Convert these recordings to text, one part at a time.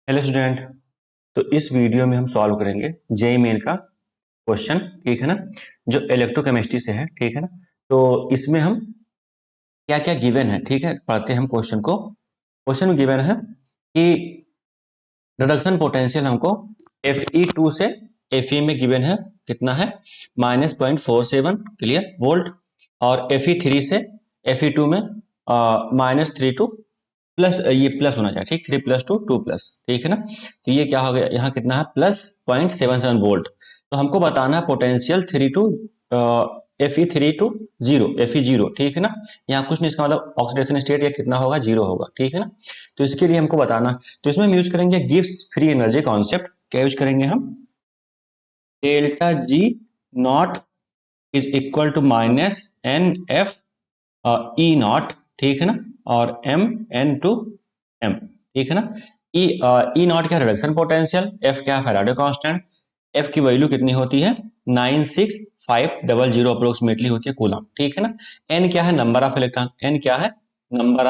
Hello student. तो इस video में हम सॉल्व करेंगे जेईई मेन का क्वेश्चन, ठीक है ना, जो इलेक्ट्रोकेमिस्ट्री से है, ठीक है ना। तो इसमें हम क्या क्या गिवन है, ठीक है, पढ़ते हैं हम क्वेश्चन को। क्वेश्चन में गिवन है कि रिडक्शन पोटेंशियल हमको Fe2 से Fe में गिवन है, कितना है, -0.47 क्लियर वोल्ट, और Fe3 से Fe2 में -3 टू प्लस, ये प्लस होना चाहिए, ठीक, 3 + 2 2+, ठीक है ना। तो ये क्या हो गया, यहाँ कितना है, +0.77 वोल्ट। तो हमको बताना है potential 3 to Fe3 to 0, Fe0, ठीक है ना। यहाँ कुछ नहीं, इसका मतलब ऑक्सीडेशन स्टेट या कितना होगा, 0 होगा, ठीक है ना। तो इसके लिए हमको बताना, तो इसमें हम यूज करेंगे गिब्स फ्री एनर्जी कॉन्सेप्ट। क्या यूज करेंगे हम, delta G naught is equal to -NF E naught, ठीक है ना, और M N/M, ठीक है ना। ई नॉट क्या, रिडक्शन पोटेंशियल, एफ क्या है, फैराडे कांस्टेंट, एफ की वैल्यू कितनी होती है, 96500 अप्रोक्सीमेटली होती है कूलम, ठीक है ना। एन क्या है, नंबर ऑफ इलेक्ट्रॉन, एन क्या है, नंबर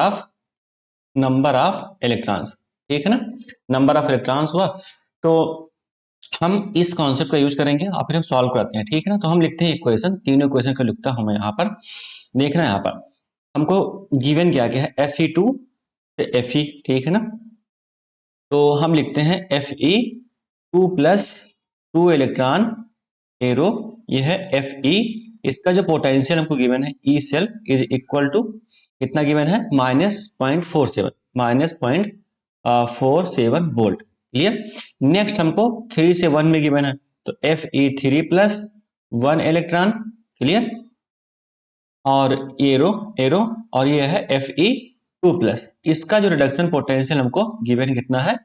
ऑफ इलेक्ट्रॉन्स, ठीक है ना, नंबर ऑफ इलेक्ट्रॉन्स हुआ। तो हम इस कॉन्सेप्ट का यूज करेंगे और फिर हम सॉल्व करते हैं, ठीक है ना। तो हम लिखते हैं इक्वेशन, तीनों इक्वेशन का लिखता हूं मैं यहाँ पर। देखना यहाँ पर हमको गिवन क्या क्या है, Fe2 से Fe, ठीक है ना। तो हम लिखते हैं Fe2 + 2 इलेक्ट्रॉन एरो, ये है Fe। इसका जो पोटेंशियल हमको गिवन है, E cell is equal to कितना गिवन है, -0.47 वोल्ट, क्लियर। नेक्स्ट हमको 3 से 1 में गिवन है, तो Fe3 + 1 इलेक्ट्रॉन, क्लियर, और एरो एरो, और ये है Fe2+। इसका जो रिडक्शन पोटेंशियल हमको गिवन कितना है,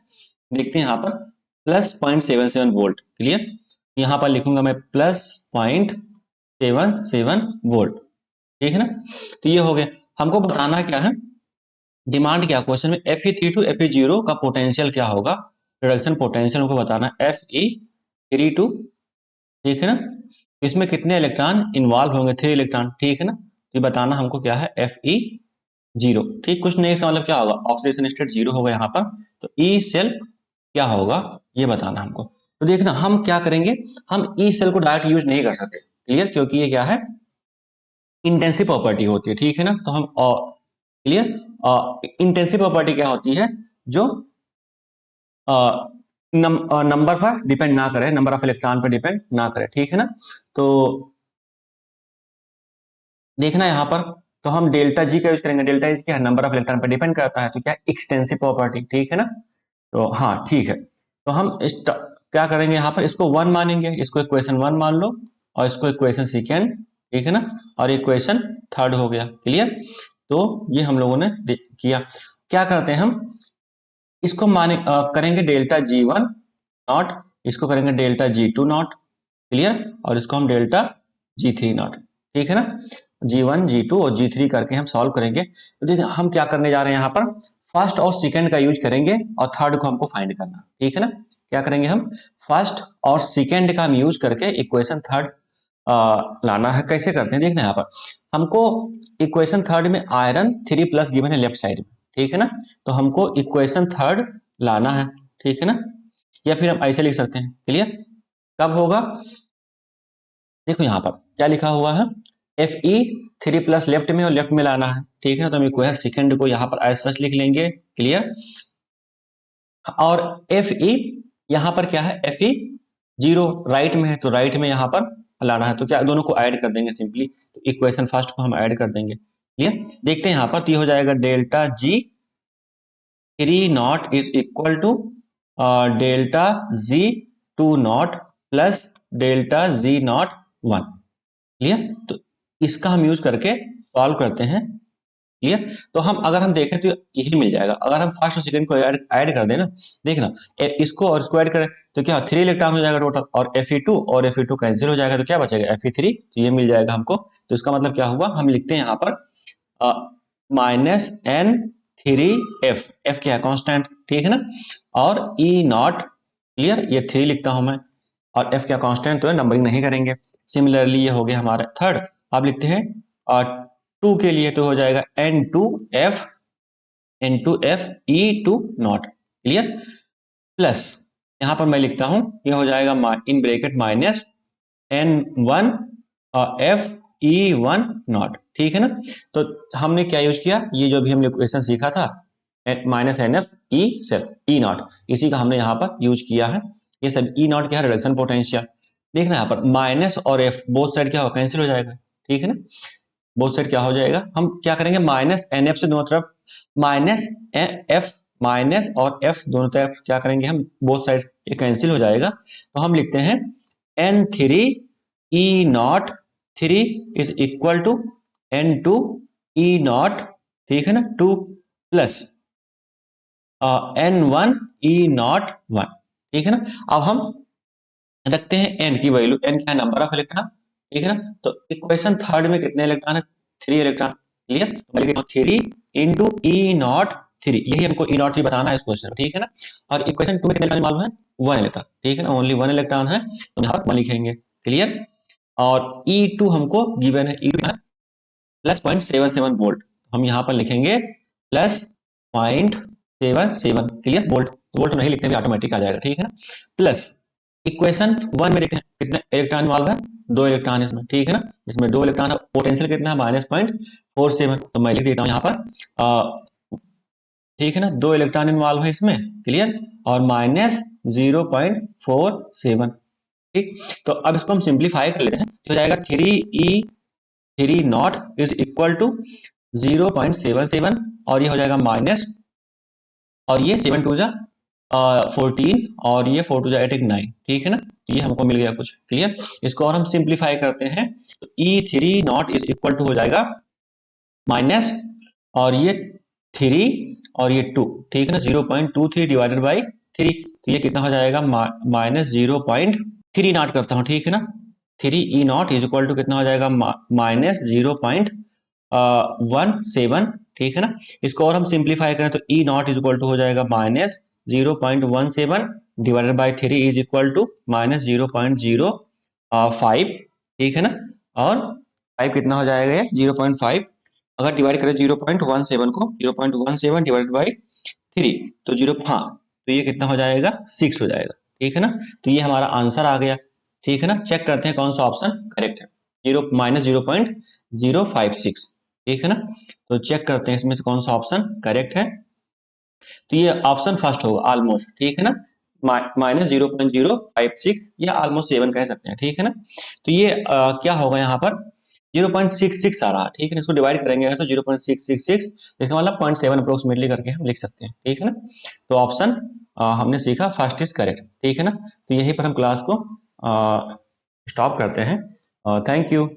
देखते हैं यहाँ पर, +0.77 वोल्ट, क्लियर। यहाँ पर लिखूंगा मैं +0.77 वोल्ट, ठीक है ना। तो ये हो गया, हमको बताना क्या है, डिमांड क्या, क्वेश्चन में Fe3 टू Fe0 का पोटेंशियल क्या होगा, रिडक्शन पोटेंशियल हमको बताना है Fe3 टू, ठीक है ना। इसमें कितने इलेक्ट्रॉन इन्वॉल्व होंगे, 3 इलेक्ट्रॉन, ठीक है ना। ये बताना हमको क्या है, Fe0, ठीक, कुछ नहीं, इसका मतलब क्या होगा, ऑक्सीडेशन स्टेट 0 होगा यहाँ पर। तो ई सेल क्या होगा, ये बताना हमको। तो देखना हम क्या करेंगे, हम ई सेल को डायरेक्ट यूज नहीं कर सकते, क्लियर, क्योंकि ये क्या है, इंटेंसिव प्रॉपर्टी होती है, ठीक है ना। तो हम क्लियर, इंटेंसिव प्रॉपर्टी क्या होती है, जो नंबर पर डिपेंड ना करे, नंबर ऑफ इलेक्ट्रॉन पर डिपेंड ना करे, ठीक है ना। तो देखना यहाँ पर, तो हम डेल्टा जी का यूज करेंगे, डेल्टा जी क्या है, नंबर ऑफ इलेक्ट्रॉन पर डिपेंड करता है, तो क्या, एक्सटेंसिव प्रॉपर्टी, ठीक है ना। तो हाँ ठीक है, तो हम क्या करेंगे यहाँ पर, इसको 1 मानेंगे, इसको इक्वेशन 1 मान लो, और इसको इक्वेशन सेकेंड, ठीक है ना, और इक्वेशन थर्ड हो गया, क्लियर। तो ये हम लोगों ने किया, क्या करते हैं हम, इसको करेंगे डेल्टा G1 नॉट, इसको करेंगे डेल्टा G2 नॉट, क्लियर, और इसको हम डेल्टा G3 नॉट, ठीक है ना। G1 G2 और G3 करके हम सॉल्व करेंगे। तो देखिए हम क्या करने जा रहे हैं यहाँ पर, फर्स्ट और सेकंड का यूज करेंगे और थर्ड को हमको फाइंड करना, ठीक है ना। क्या करेंगे हम, फर्स्ट और सेकंड का हम यूज करके इक्वेशन थर्ड लाना है। कैसे करते हैं, देखना यहाँ पर, हमको इक्वेशन थर्ड में आयरन 3+ गिवन है लेफ्ट साइड में, ठीक है ना। तो हमको इक्वेशन थर्ड लाना है, ठीक है ना, या फिर हम ऐसे लिख सकते हैं, क्लियर। कब होगा, देखो यहाँ पर क्या लिखा हुआ है, Fe3+ लेफ्ट में और लेफ्ट में लाना है, ठीक है ना। तो हम इक्वेशन सेकंड को यहाँ पर एज सच लिख लेंगे, क्लियर। और Fe यहाँ पर क्या है, Fe0 राइट में है, तो राइट में यहाँ पर लाना है, तो क्या, दोनों को ऐड कर देंगे सिंपली, तो इक्वेशन फर्स्ट को हम ऐड कर देंगे, क्लियर। देखते हैं यहाँ पर, तो ये हो जाएगा delta G3 naught is equal to delta G2 naught plus delta G naught 1, clear. तो इसका हम यूज करके सॉल्व करते हैं, क्लियर। तो हम अगर हम देखें तो यही मिल जाएगा, अगर हम फर्स्ट और सेकंड को ऐड कर देना, देखना इसको और इसको ऐड करें तो क्या 3 इलेक्ट्रॉन हो जाएगा टोटल, और Fe2 कैंसिल हो जाएगा, तो क्या बचेगा, Fe3, तो ये मिल जाएगा हमको। तो इसका मतलब क्या हुआ, हम लिखते हैं यहाँ पर -N3F, F क्या है, कांस्टेंट, ठीक है ना, और E नॉट, क्लियर, ये 3 लिखता हूं मैं, और F क्या कांस्टेंट तो है, नंबरिंग नहीं करेंगे। सिमिलरली ये हो गया हमारा थर्ड, अब लिखते हैं 2 के लिए, तो हो जाएगा N2F E2 not, clear. Plus यहाँ पर मैं लिखता हूं ये हो जाएगा in bracket minus N1 FE1 not, ठीक है ना। तो हमने क्या यूज किया, ये जो भी हमने इक्वेशन सीखा था माइनस NF E नॉट, इसी का हमने यहाँ पर यूज किया है। ये सब E नॉट क्या है, रिडक्शन पोटेंशियल। देखना यहाँ पर माइनस और F बोथ साइड क्या हो, कैंसिल हो जाएगा, ठीक है ना। बोथ साइड क्या हो जाएगा, हम क्या करेंगे माइनस NF से दोनों तरफ माइनस F माइनस और F दोनों तरफ क्या करेंगे हम, बोथ साइड ये कैंसिल हो जाएगा। तो हम लिखते हैं N3 E naught 3 is equal to N2 E naught, ठीक है ना, 2 प्लस N1 E नॉट 1, ठीक है ना। अब हम रखते हैं n की वैल्यू, n क्या है, नंबर ऑफ इलेक्ट्रॉन, ठीक है ना। तो इक्वेशन थर्ड में कितने इलेक्ट्रॉन है, 3 इलेक्ट्रॉन, क्लियर। तो मैं लिखता हूं 3 इंटू E नॉट 3, यही हमको E नॉट 3 बताना है इस क्वेश्चन में, ठीक है ना। और इक्वेशन 2 में कितने इलेक्ट्रॉन मालूम है, 1 इलेक्ट्रॉन, ठीक है ना, ओनली 1 इलेक्ट्रॉन है, तो यहाँ पर 1 लिखेंगे, क्लियर। और E2 हमको गिवन है, E2 है प्लस 0.77 वोल्ट, हम यहाँ पर लिखेंगे प्लस 0.77, क्लियर। वोल्ट वोल्ट नहीं लिखते भी ऑटोमेटिक आ जाएगा, ठीक है ना। प्लस इक्वेशन 1 में देखते हैं कितने इलेक्ट्रॉन इन्वॉल्व है, 2 इलेक्ट्रॉन इसमें, ठीक है ना। इसमें 2 इलेक्ट्रॉन है, पोटेंशियल कितना है -0.47, तो मैं लिख देता हूँ यहाँ पर ठीक है ना, 2 इलेक्ट्रॉन इन्वॉल्व है इसमें, क्लियर, और -0.47, ठीक। तो अब इसको हम सिंप्लीफाई कर लेते हैं, तो हो जाएगा 3E3 not is equal to 0.77 और ये हो जाएगा माइनस, और ये 7 टू जा 14 और ये 4 टू जा 8 एक 9, ठीक है ना। ये हमको मिल गया कुछ, क्लियर। इसको और हम सिंप्लीफाई करते हैं, तो E3 not is equal to हो जाएगा माइनस, और ये 3 और ये 2, ठीक है ना, 0.23 डिवाइडेड बाई 3, तो ये कितना हो जाएगा -0.3 नॉट करता हूँ, ठीक है ना। 3E not is equal to कितना हो जाएगा -0.17, ठीक है ना। इसको और हम सिंप्लीफाई करें तो E naught is equal to हो जाएगा -0.17 divided by 3 is equal to -0.05, ठीक है ना। और 5 कितना हो जाएगा, ये 0.5, अगर डिवाइड करें 0.17 को, 0.17 डिवाइडेड बाई 3, तो 0, हाँ, तो ये कितना हो जाएगा, 6 हो जाएगा, ठीक है ना। तो ये हमारा आंसर आ गया, ठीक है ना। चेक करते हैं कौन सा ऑप्शन करेक्ट है, -0.056, ठीक है ना। तो चेक करते हैं इसमें से कौन सा ऑप्शन करेक्ट है, तो ये ऑप्शन फर्स्ट होगा ऑलमोस्ट, ठीक है ना, -0.056 या ऑलमोस्ट 7 कह सकते हैं, ठीक है ना। तो ये क्या होगा यहाँ पर 0.66 आ रहा, ठीक है ना। इसको डिवाइड करेंगे तो 0.666, इसका मतलब 0.7 अप्रोक्सीमेटली करके हम लिख सकते हैं, ठीक है ना। तो ऑप्शन हमने सीखा फर्स्ट इज करेक्ट, ठीक है ना। तो यहीं पर हम क्लास को स्टॉप करते हैं, थैंक यू।